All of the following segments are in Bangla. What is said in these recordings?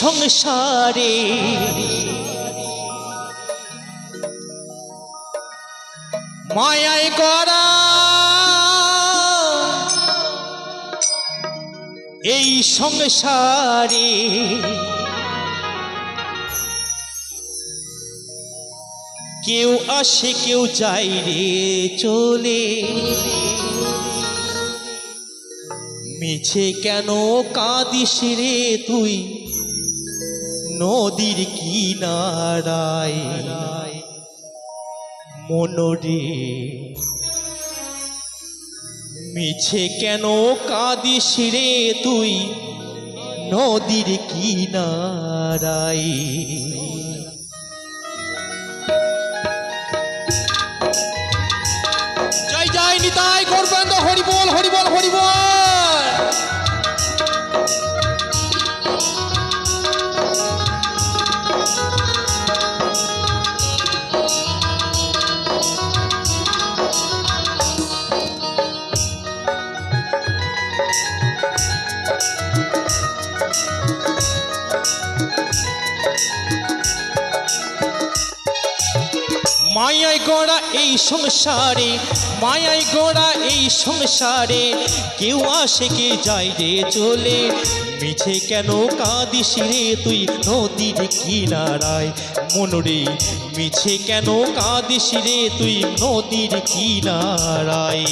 সংসারে মায়ায় গড়া এই সংসারে কেউ আসে কেউ যায় রে চলে, মিছে কেন কাঁদিস রে তুই নদীর কিনারায় মনরে, মিছে কেন কাঁদিস রে তুই নদীর কিনারায়। জয় জয় নিতাই গৌরবন্দ, হরি বল হরি বল হরি বল। মায়ায় গড়া এই সংসারে, মায়ায় গড়া এই সংসারে কেউ আসে কে যায় রে চলে, মিছে কেন কাঁদিস রে তুই নদীর কিনারায় মনরে, মিছে কেন কাঁদিস রে তুই নদীর কিনারায়।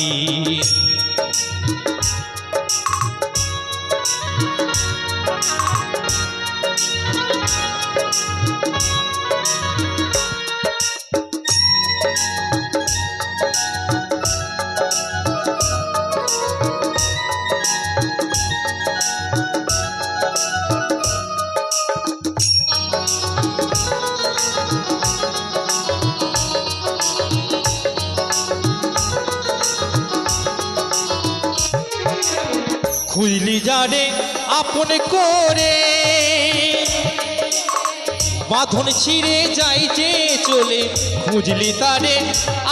খুঁজলি যারে আপন করে বাঁধন ছিঁড়ে যাইছে চলে, খুঁজলি তারে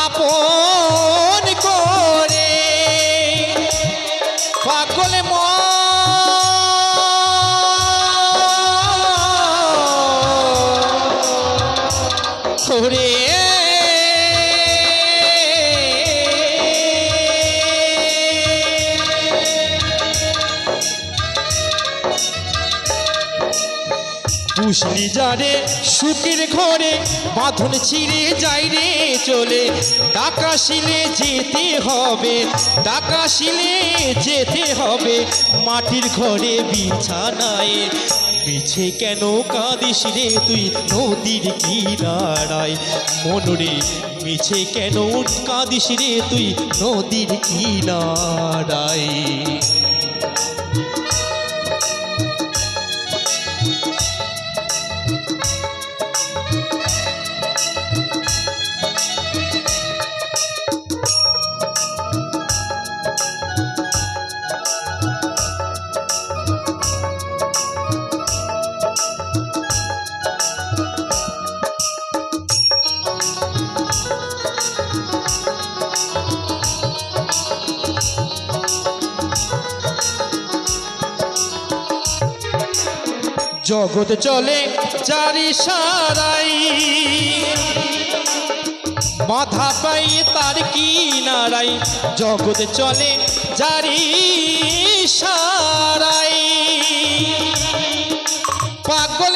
আপন করে পাগল মরে। পুষলি যারে সুখের ঘরে বাঁধন ছিঁড়ে যাই রে চলে, ডাকাশিলে যেতে হবে, ডাকাশিলে যেতে হবে মাটির ঘরে বিছানায়, মিছে কেন কাঁদিস রে তুই নদীর কিনারায় মনরে, মিছে কেন কাঁদিস রে তুই নদীর কিনারায়। জগৎ চলে চারি সারাই বাধা পাই তার কিনারাই, জগৎ চলে চারি সারাই পাগল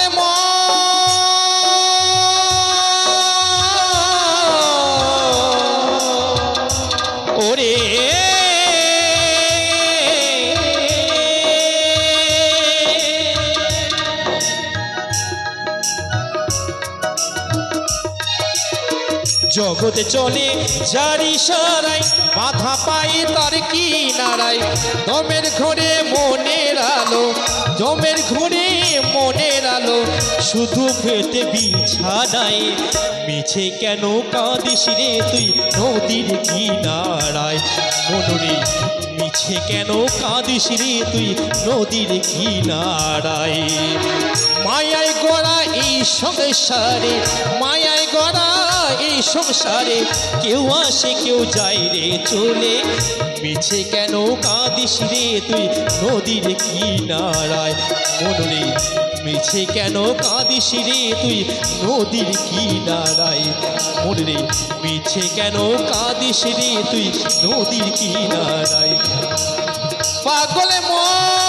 ওরে। জগতে চলে যারি সারাই বাধা পাই তার কিনারায়, দমের ঘরে মনের আলো, দমের ঘরে মনের আলো শুধু পেতে বিছানায়, মিছে কেন কাঁদিস রে তুই নদীর কিনারায় মনরে, মিছে কেন কাঁদিস রে তুই নদীর কিনারায়। মায়ায় গড়া এই সংসারে, মায়ায় গড়া এই সংসারে কেউ আসে কেউ যায় রে চলে মিছে কেন কাঁদিস রে তুই নদীর কিনারায় মন রে মিছে কেন কাঁদিস রে তুই নদীর কিনারায় মন রে মিছে কেন কাঁদিস রে তুই নদীর কিনারায় পাগলে মন